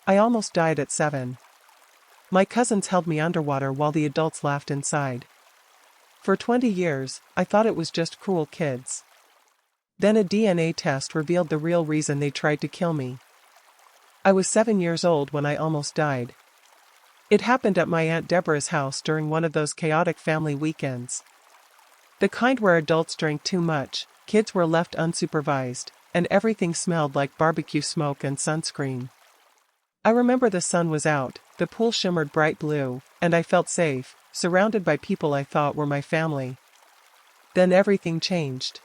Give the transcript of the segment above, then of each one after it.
I almost died at 7. My cousins held me underwater while the adults laughed inside. For 20 years, I thought it was just cruel kids. Then a DNA test revealed the real reason they tried to kill me. I was 7 years old when I almost died. It happened at my Aunt Deborah's house during one of those chaotic family weekends. The kind where adults drank too much, kids were left unsupervised, and everything smelled like barbecue smoke and sunscreen. I remember the sun was out, the pool shimmered bright blue, and I felt safe, surrounded by people I thought were my family. Then everything changed.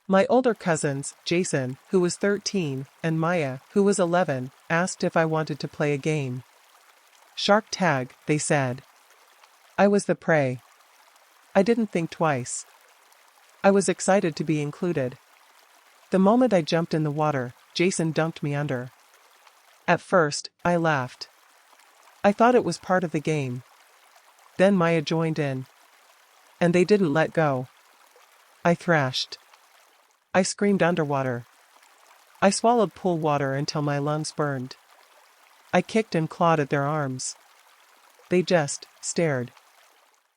My older cousins, Jason, who was 13, and Maya, who was 11, asked if I wanted to play a game. Shark tag, they said. I was the prey. I didn't think twice. I was excited to be included. The moment I jumped in the water, Jason dunked me under. At first, I laughed. I thought it was part of the game. Then Maya joined in. And they didn't let go. I thrashed. I screamed underwater. I swallowed pool water until my lungs burned. I kicked and clawed at their arms. They just stared.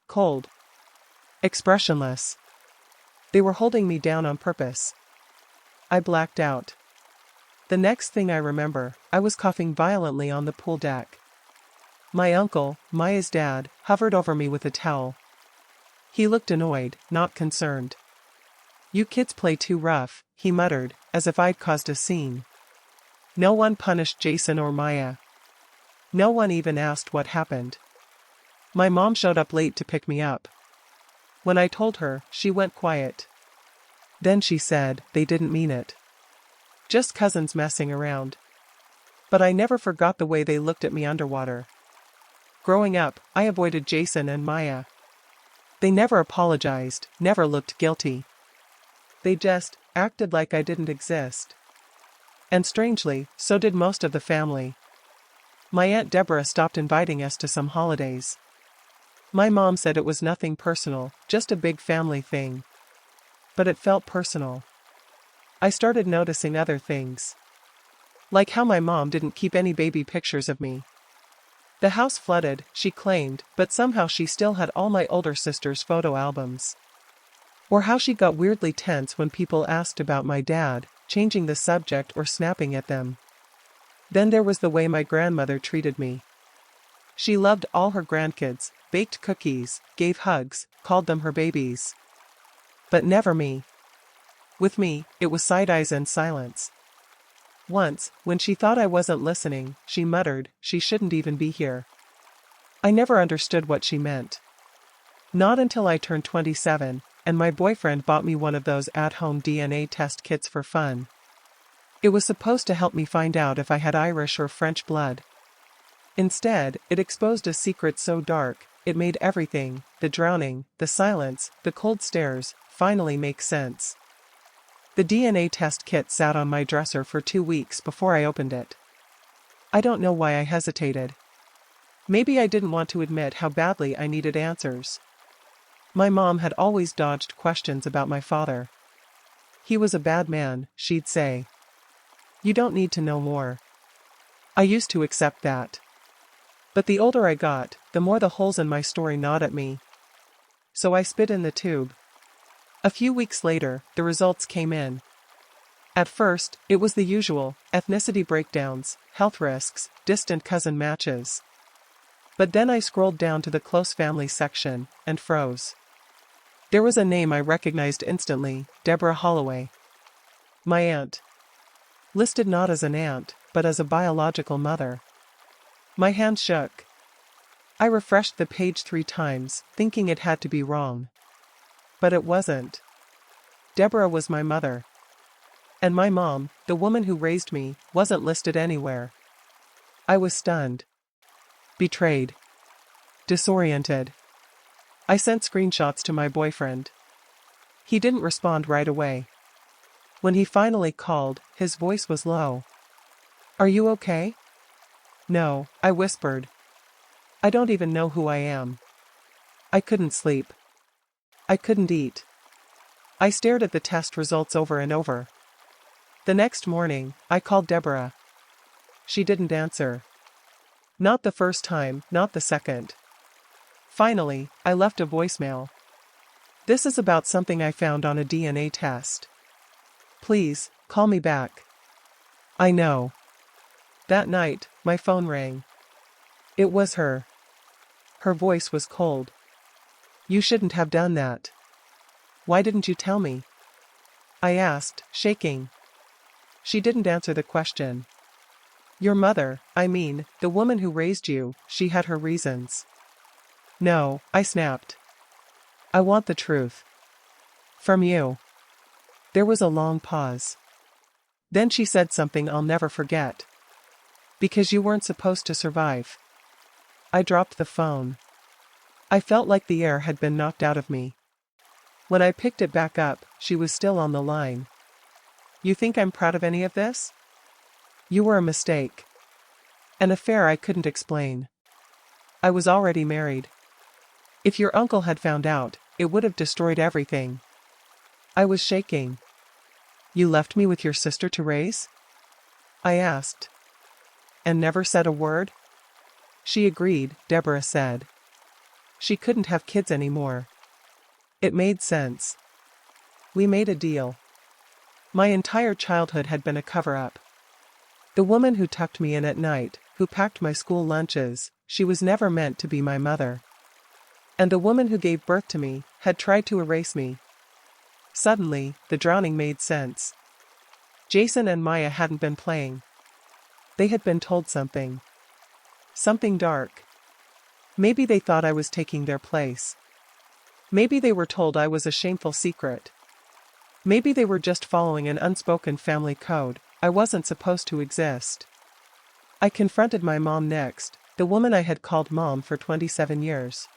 Cold. Expressionless. They were holding me down on purpose. I blacked out. The next thing I remember, I was coughing violently on the pool deck. My uncle, Maya's dad, hovered over me with a towel. He looked annoyed, not concerned. "You kids play too rough," he muttered, as if I'd caused a scene. No one punished Jason or Maya. No one even asked what happened. My mom showed up late to pick me up. When I told her, she went quiet. Then she said, they didn't mean it. Just cousins messing around. But I never forgot the way they looked at me underwater. Growing up, I avoided Jason and Maya. They never apologized, never looked guilty. They just acted like I didn't exist. And strangely, so did most of the family. My Aunt Deborah stopped inviting us to some holidays. My mom said it was nothing personal, just a big family thing. But it felt personal. I started noticing other things. Like how my mom didn't keep any baby pictures of me. The house flooded, she claimed, but somehow she still had all my older sister's photo albums. Or how she got weirdly tense when people asked about my dad, changing the subject or snapping at them. Then there was the way my grandmother treated me. She loved all her grandkids, baked cookies, gave hugs, called them her babies. But never me. With me, it was side eyes and silence. Once, when she thought I wasn't listening, she muttered, "She shouldn't even be here." I never understood what she meant. Not until I turned 27, and my boyfriend bought me one of those at-home DNA test kits for fun. It was supposed to help me find out if I had Irish or French blood. Instead, it exposed a secret so dark, it made everything, the drowning, the silence, the cold stares, finally make sense. The DNA test kit sat on my dresser for 2 weeks before I opened it. I don't know why I hesitated. Maybe I didn't want to admit how badly I needed answers. My mom had always dodged questions about my father. He was a bad man, she'd say. You don't need to know more. I used to accept that. But the older I got, the more the holes in my story gnawed at me. So I spit in the tube. A few weeks later, the results came in. At first, it was the usual, ethnicity breakdowns, health risks, distant cousin matches. But then I scrolled down to the close family section, and froze. There was a name I recognized instantly, Deborah Holloway. My aunt. Listed not as an aunt, but as a biological mother. My hand shook. I refreshed the page 3 times, thinking it had to be wrong. But it wasn't. Deborah was my mother. And my mom, the woman who raised me, wasn't listed anywhere. I was stunned. Betrayed. Disoriented. I sent screenshots to my boyfriend. He didn't respond right away. When he finally called, his voice was low. "Are you okay?" "No," I whispered. "I don't even know who I am." I couldn't sleep. I couldn't eat. I stared at the test results over and over. The next morning, I called Deborah. She didn't answer. Not the first time, not the second. Finally, I left a voicemail. This is about something I found on a DNA test. Please, call me back. I know. That night, my phone rang. It was her. Her voice was cold. You shouldn't have done that. Why didn't you tell me? I asked, shaking. She didn't answer the question. Your mother, I mean, the woman who raised you, she had her reasons. No, I snapped. I want the truth. From you. There was a long pause. Then she said something I'll never forget. Because you weren't supposed to survive. I dropped the phone. I felt like the air had been knocked out of me. When I picked it back up, she was still on the line. You think I'm proud of any of this? You were a mistake. An affair I couldn't explain. I was already married. If your uncle had found out, it would have destroyed everything. I was shaking. You left me with your sister to raise? I asked. And never said a word? She agreed, Deborah said. She couldn't have kids anymore. It made sense. We made a deal. My entire childhood had been a cover-up. The woman who tucked me in at night, who packed my school lunches, she was never meant to be my mother. And the woman who gave birth to me had tried to erase me. Suddenly, the drowning made sense. Jason and Maya hadn't been playing. They had been told something. Something dark. Maybe they thought I was taking their place. Maybe they were told I was a shameful secret. Maybe they were just following an unspoken family code. I wasn't supposed to exist. I confronted my mom next, the woman I had called mom for 27 years.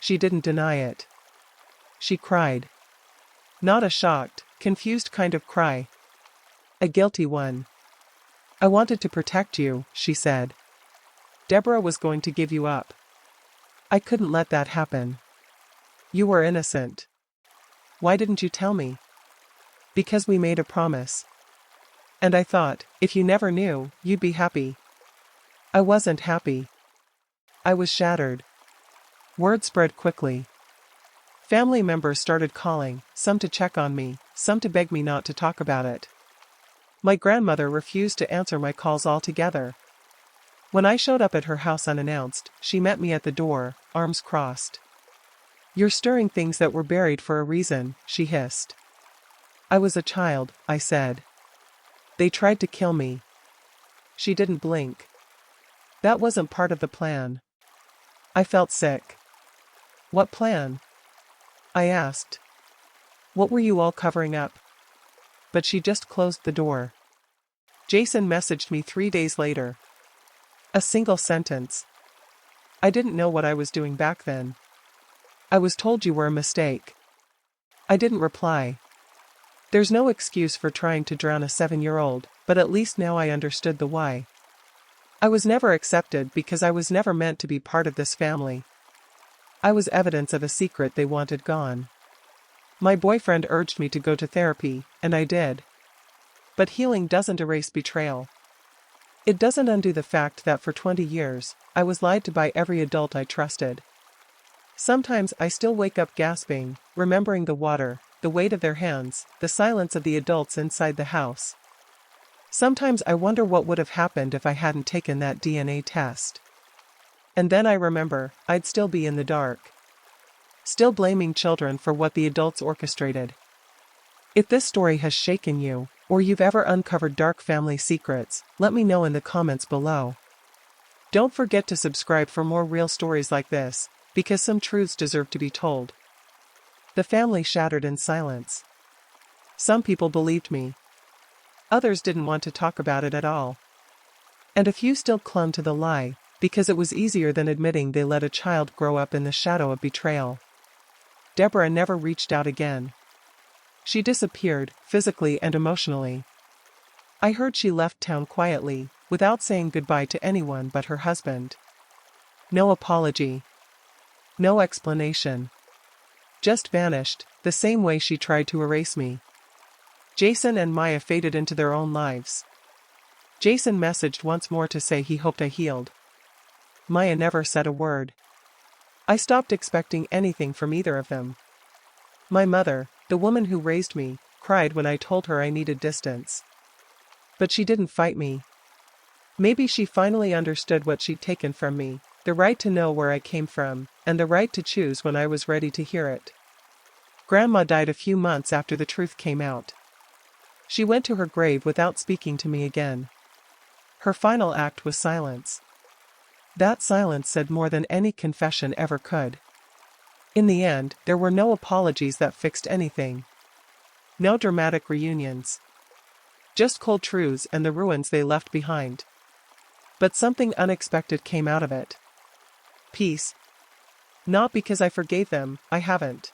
She didn't deny it. She cried. Not a shocked, confused kind of cry. A guilty one. I wanted to protect you, she said. Deborah was going to give you up. I couldn't let that happen. You were innocent. Why didn't you tell me? Because we made a promise. And I thought, if you never knew, you'd be happy. I wasn't happy. I was shattered. Word spread quickly. Family members started calling, some to check on me, some to beg me not to talk about it. My grandmother refused to answer my calls altogether. When I showed up at her house unannounced, she met me at the door, arms crossed. You're stirring things that were buried for a reason, she hissed. I was a child, I said. They tried to kill me. She didn't blink. That wasn't part of the plan. I felt sick. What plan? I asked. What were you all covering up? But she just closed the door. Jason messaged me 3 days later. A single sentence. I didn't know what I was doing back then. I was told you were a mistake. I didn't reply. There's no excuse for trying to drown a 7-year-old, but at least now I understood the why. I was never accepted because I was never meant to be part of this family. I was evidence of a secret they wanted gone. My boyfriend urged me to go to therapy, and I did. But healing doesn't erase betrayal. It doesn't undo the fact that for 20 years, I was lied to by every adult I trusted. Sometimes I still wake up gasping, remembering the water, the weight of their hands, the silence of the adults inside the house. Sometimes I wonder what would have happened if I hadn't taken that DNA test. And then I remember, I'd still be in the dark. Still blaming children for what the adults orchestrated. If this story has shaken you, or you've ever uncovered dark family secrets, let me know in the comments below. Don't forget to subscribe for more real stories like this, because some truths deserve to be told. The family shattered in silence. Some people believed me. Others didn't want to talk about it at all. And a few still clung to the lie, because it was easier than admitting they let a child grow up in the shadow of betrayal. Deborah never reached out again. She disappeared, physically and emotionally. I heard she left town quietly, without saying goodbye to anyone but her husband. No apology. No explanation. Just vanished, the same way she tried to erase me. Jason and Maya faded into their own lives. Jason messaged once more to say he hoped I healed. Maya never said a word. I stopped expecting anything from either of them. My mother, the woman who raised me, cried when I told her I needed distance. But she didn't fight me. Maybe she finally understood what she'd taken from me, the right to know where I came from, and the right to choose when I was ready to hear it. Grandma died a few months after the truth came out. She went to her grave without speaking to me again. Her final act was silence. That silence said more than any confession ever could. In the end, there were no apologies that fixed anything. No dramatic reunions. Just cold truths and the ruins they left behind. But something unexpected came out of it. Peace. Not because I forgave them, I haven't.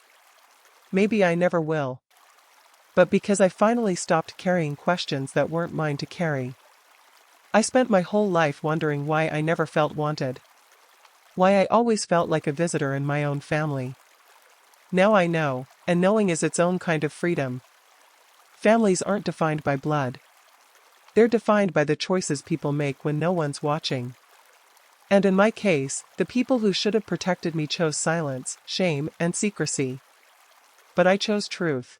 Maybe I never will. But because I finally stopped carrying questions that weren't mine to carry. I spent my whole life wondering why I never felt wanted. Why I always felt like a visitor in my own family. Now I know, and knowing is its own kind of freedom. Families aren't defined by blood. They're defined by the choices people make when no one's watching. And in my case, the people who should have protected me chose silence, shame, and secrecy. But I chose truth.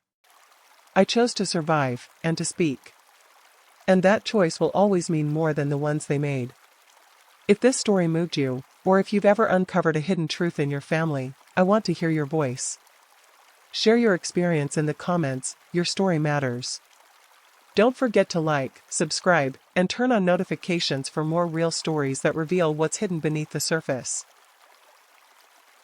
I chose to survive, and to speak. And that choice will always mean more than the ones they made. If this story moved you, or if you've ever uncovered a hidden truth in your family, I want to hear your voice. Share your experience in the comments, your story matters. Don't forget to like, subscribe, and turn on notifications for more real stories that reveal what's hidden beneath the surface.